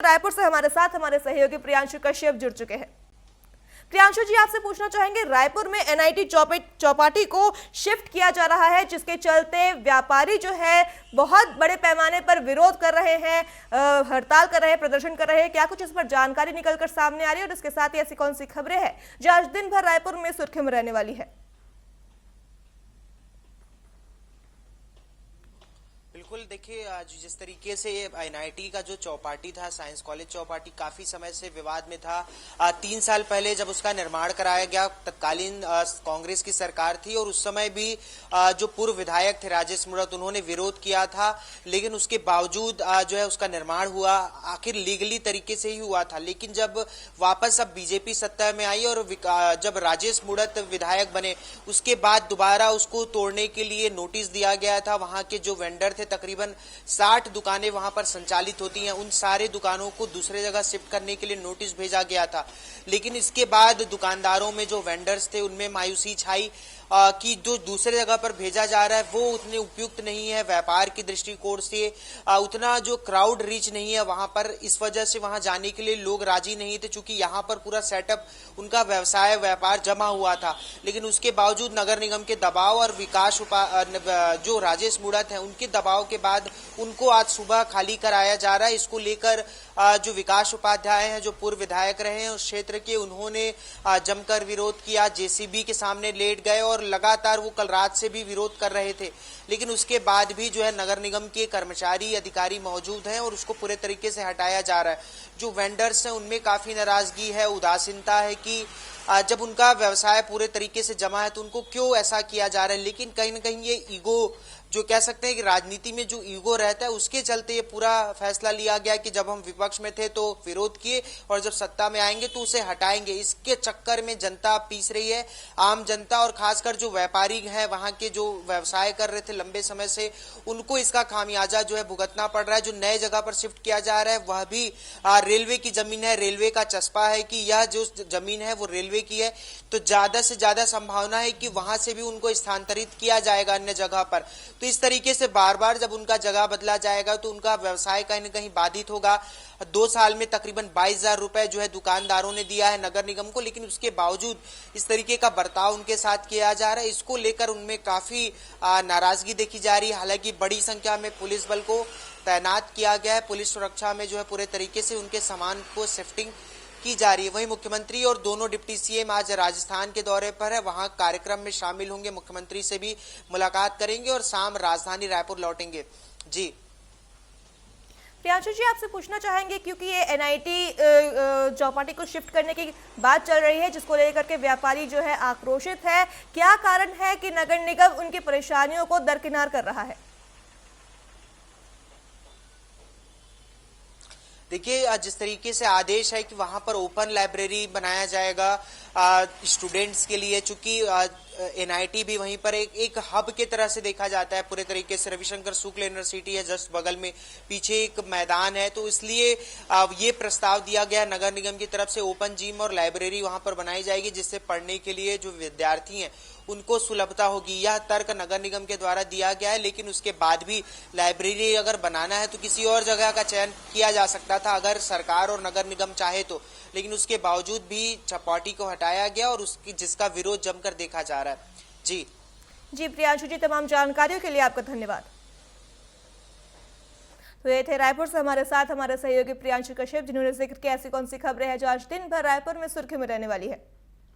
रायपुर से हमारे साथ हमारे सहयोगी प्रियांशु कश्यप जुड़ चुके हैं। प्रियांशु जी, आपसे पूछना चाहेंगे, रायपुर में एनआईटी चौपाटी को शिफ्ट किया जा रहा है, जिसके चलते व्यापारी जो है बहुत बड़े पैमाने पर विरोध कर रहे हैं, हड़ताल कर रहे हैं, प्रदर्शन कर रहे हैं। क्या कुछ इस पर जानकारी निकलकर सामने आ रही है और इसके साथ ही ऐसी कौन सी खबरें हैं जो आज दिन भर रायपुर में सुर्खियों में रहने वाली है? बिल्कुल, देखिए आज जिस तरीके से एनआईटी का जो चौपाटी था, साइंस कॉलेज चौपाटी, काफी समय से विवाद में था। 3 साल पहले जब उसका निर्माण कराया गया, तत्कालीन कांग्रेस की सरकार थी और उस समय भी जो पूर्व विधायक थे राजेश मूणत, उन्होंने विरोध किया था। लेकिन उसके बावजूद जो है उसका निर्माण हुआ, आखिर लीगली तरीके से ही हुआ था। लेकिन जब वापस अब बीजेपी सत्ता में आई और जब राजेश मूणत विधायक बने, उसके बाद दोबारा उसको तोड़ने के लिए नोटिस दिया गया था। वहां के जो वेंडर थे, तकरीबन 60 दुकानें वहां पर संचालित होती हैं, उन सारे दुकानों को दूसरे जगह शिफ्ट करने के लिए नोटिस भेजा गया था। लेकिन इसके बाद दुकानदारों में जो वेंडर्स थे उनमें मायूसी छाई कि जो दूसरे जगह पर भेजा जा रहा है वो उतने उपयुक्त नहीं है, व्यापार की दृष्टिकोण से उतना जो क्राउड रीच नहीं है वहां पर, इस वजह से वहां जाने के लिए लोग राजी नहीं थे, चूंकि यहाँ पर पूरा सेटअप उनका व्यवसाय व्यापार जमा हुआ था। लेकिन उसके बावजूद नगर निगम के दबाव और विकास जो राजेश मूणत है उनके दबाव के बाद उनको आज सुबह खाली कराया जा रहा है। इसको लेकर जो विकास उपाध्याय हैं, जो पूर्व विधायक रहे हैं उस क्षेत्र के, उन्होंने जमकर विरोध किया, जेसीबी के सामने लेट गए और लगातार वो कल रात से भी विरोध कर रहे थे। लेकिन उसके बाद भी जो है नगर निगम के कर्मचारी अधिकारी मौजूद हैं और उसको पूरे तरीके से हटाया जा रहा है। जो वेंडर्स हैं उनमें काफी नाराजगी है, उदासीनता है कि जब उनका व्यवसाय पूरे तरीके से जमा है तो उनको क्यों ऐसा किया जा रहा है। लेकिन कहीं ना कहीं ये ईगो, जो कह सकते हैं कि राजनीति में जो ईगो रहता है, उसके चलते ये पूरा फैसला लिया गया कि जब हम विपक्ष में थे तो विरोध किए और जब सत्ता में आएंगे तो उसे हटाएंगे। इसके चक्कर में जनता पीस रही है, आम जनता, और खासकर जो व्यापारी हैं वहां के, जो व्यवसाय कर रहे थे लंबे समय से, उनको इसका खामियाजा जो है भुगतना पड़ रहा है। जो नए जगह पर शिफ्ट किया जा रहा है वह भी रेलवे की जमीन है, रेलवे का चस्पा है कि यह जो जमीन है वो रेलवे की है, तो ज्यादा से ज्यादा संभावना है कि वहां से भी उनको स्थानांतरित किया जाएगा अन्य जगह पर। तो इस तरीके से बार बार जब उनका जगह बदला जाएगा तो उनका व्यवसाय कहीं न कहीं बाधित होगा। 2 साल में तकरीबन 22,000 रुपए जो है दुकानदारों ने दिया है नगर निगम को, लेकिन उसके बावजूद इस तरीके का बर्ताव उनके साथ किया जा रहा है। इसको लेकर उनमें काफी नाराजगी देखी जा रही है। हालांकि बड़ी संख्या में पुलिस बल को तैनात किया गया है, पुलिस सुरक्षा में जो है पूरे तरीके से उनके सामान को शिफ्टिंग की जा रही है। वहीं मुख्यमंत्री और दोनों डिप्टी सीएम आज राजस्थान के दौरे पर है, वहां कार्यक्रम में शामिल होंगे, मुख्यमंत्री से भी मुलाकात करेंगे और शाम राजधानी रायपुर लौटेंगे। जी प्रियांशु जी, आपसे पूछना चाहेंगे, क्योंकि ये एनआईटी चौपाटी को शिफ्ट करने की बात चल रही है, जिसको लेकर के व्यापारी जो है आक्रोशित है, क्या कारण है कि नगर निगम उनकी परेशानियों को दरकिनार कर रहा है? देखिए, जिस तरीके से आदेश है कि वहां पर ओपन लाइब्रेरी बनाया जाएगा स्टूडेंट्स के लिए, चूंकि एनआईटी भी वहीं पर एक हब के तरह से देखा जाता है पूरे तरीके से। रविशंकर शुक्ल यूनिवर्सिटी है जस्ट बगल में, पीछे एक मैदान है, तो इसलिए ये प्रस्ताव दिया गया नगर निगम की तरफ से, ओपन जिम और लाइब्रेरी वहां पर बनाई जाएगी, जिससे पढ़ने के लिए जो विद्यार्थी हैं उनको सुलभता होगी। यह तर्क नगर निगम के द्वारा दिया गया है। लेकिन उसके बाद भी लाइब्रेरी अगर बनाना है तो किसी और जगह का चयन किया जा सकता था अगर सरकार और नगर निगम चाहे तो। लेकिन उसके बावजूद भी चौपाटी को हटाया गया और उसकी जिसका विरोध जमकर देखा जा रहा है। जी प्रियांशु जी, तमाम जानकारियों के लिए आपका धन्यवाद। तो ये थे रायपुर से हमारे साथ हमारे सहयोगी प्रियांशु कश्यप, जिन्होंने जिक्र किया ऐसी कौन सी खबरें हैं जो आज दिन भर रायपुर में सुर्खियों में रहने वाली है।